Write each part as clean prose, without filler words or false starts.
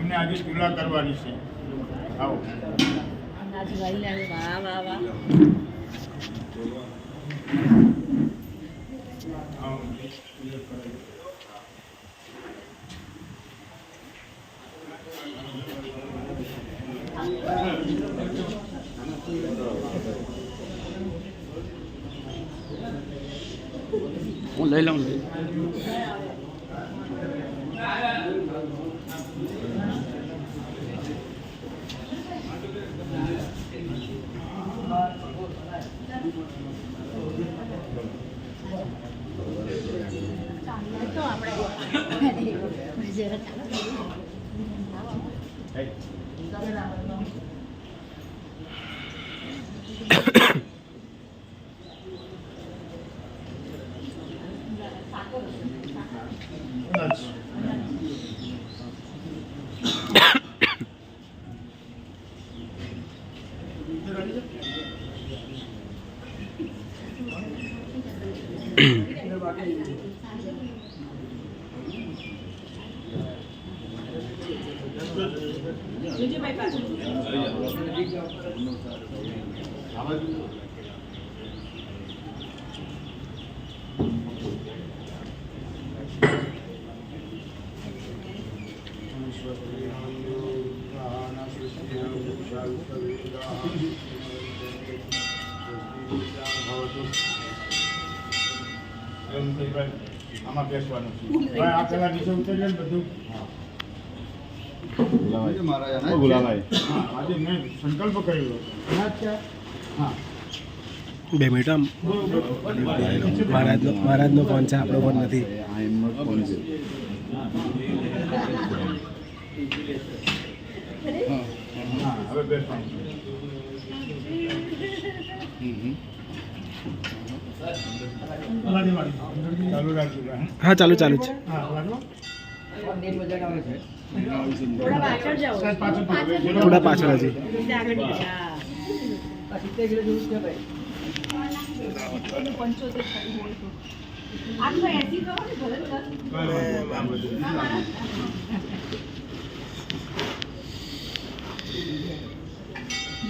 એમને આજે તુલા કરવાની છે. આવો હું લઈ લઉં. આમાં બેસવાનું છે. આ પેલા નીચે ઉતરી ને બધું ગુલાબાઈ આજે મેં સંકલ્પ કર્યો. હા 2 મિનિટ મહારાજનો ફોન છે, આપણો ફોન નથી. હવે બેસવાનું ચાલુ રાખજો. હા ચાલુ જ છે. થોડા પાછળ હજી.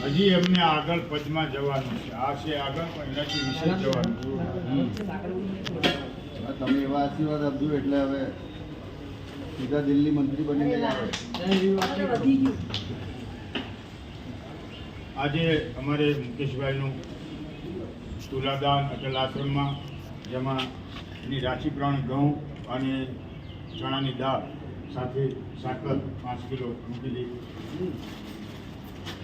હજી એમને આગળ પદમાં જવાનું છે. આ છે આગળ, પણ એનાથી વિશેષ જવાનું. તમે એવા આશીર્વાદ આપજો એટલે હવે સીધા દિલ્હી મંત્રી બની ગયા. આજે અમારે મુકેશભાઈનું તુલાદાન અટલ આશ્રમમાં, જેમાં એની રાશિ પ્રમાણે ઘઉં અને ચણાની દાળ સાથે સાકર 5 કિલો મૂકી દઈ.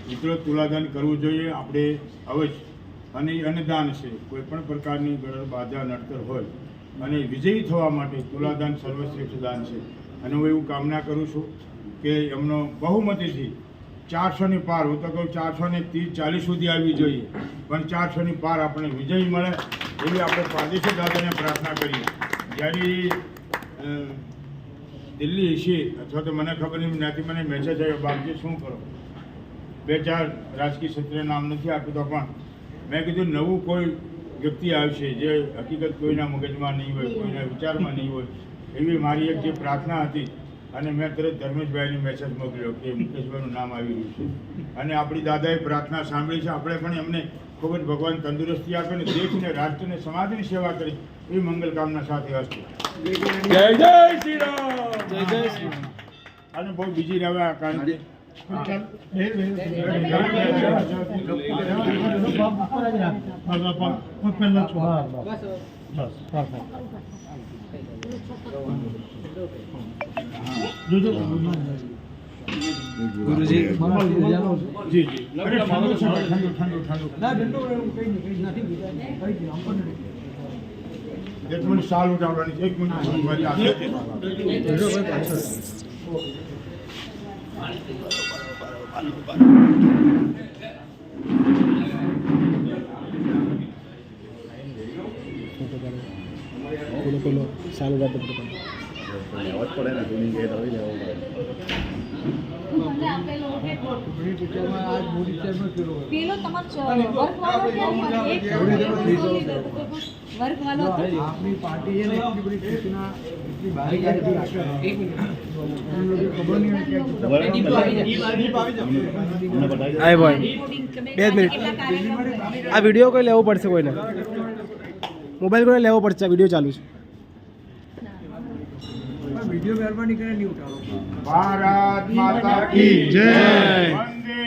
મિત્રો, તુલાદાન કરવું જોઈએ આપણે અવશ્ય. અને એ અન્નદાન છે. કોઈ પણ પ્રકારની ગળર બાધા નડતર હોય અને વિજયી થવા માટે તુલાદાન સર્વશ્રેષ્ઠ દાન છે. અને હું એવું કામના કરું છું કે એમનો બહુમતીથી 400 ની પાર, હું તો કહું 430-40 સુધી આવી જોઈએ, પણ 400 ની પાર આપણે વિજય મળે એવી આપણે પ્રાદેશિક દાદાને પ્રાર્થના કરીએ. જ્યારે દિલ્હી હશે અથવા તો મને ખબર નહીં, ત્યાંથી મને મેસેજ આવ્યો, બાપજી શું કરો? 2-4 રાજકીય ક્ષેત્રે નામ નથી આપ્યું તો પણ મેં કીધું નવું કોઈ વ્યક્તિ આવશે જે હકીકત કોઈના મગજમાં નહીં હોય, કોઈના વિચારમાં નહીં હોય, એવી મારી એક જે પ્રાર્થના હતી. અને મેં તરત ધર્મેશભાઈને મેસેજ મોકલ્યો કે મુકેશભાઈનું નામ આવી રહ્યું છે. અને આપણી દાદાએ પ્રાર્થના સાંભળી છે. આપણે પણ એમને ખૂબ જ ભગવાન તંદુરસ્તી આપે ને દેશને, રાષ્ટ્રને, સમાજની સેવા કરી એવી મંગલ કામના સાથે હસ્તે. જય જય શ્રી રામ. જય જય શ્રી રામ. અને બહુ બીજી રહેવા કારણ કે ગુરુજી જી જી અરે ઠંડુ એક મિનિટ સાલ ઉઠાવવાની છે. 1 મિનિટ મારી પાસે પેલો સારું લેવો જ પડે ને ચૂંટણી કે તો લેવો પડે મને આપેલો કે પેલો તમારો વર્ક વાળો એક વર્ક વાળો હતો. આપની પાર્ટી છે ને એટલી બધી સૂચના એટલી બારીક બારીક રાખે એક મિનિટ ખબર નહીં હોય આય બોય રિપોર્ટિંગ કે મેં 2 મિનિટ. કેટલા કાર્યક્રમ કર્યા. આ વિડીયો કોઈ લેવો પડશે કોઈને મોબાઈલ કોઈને લેવો પડશે આ વિડીયો ચાલુ છે વિડીયો મહેરબાની કરીને નહીં ઉઠાવો ભારત માતા કી જય. વંદે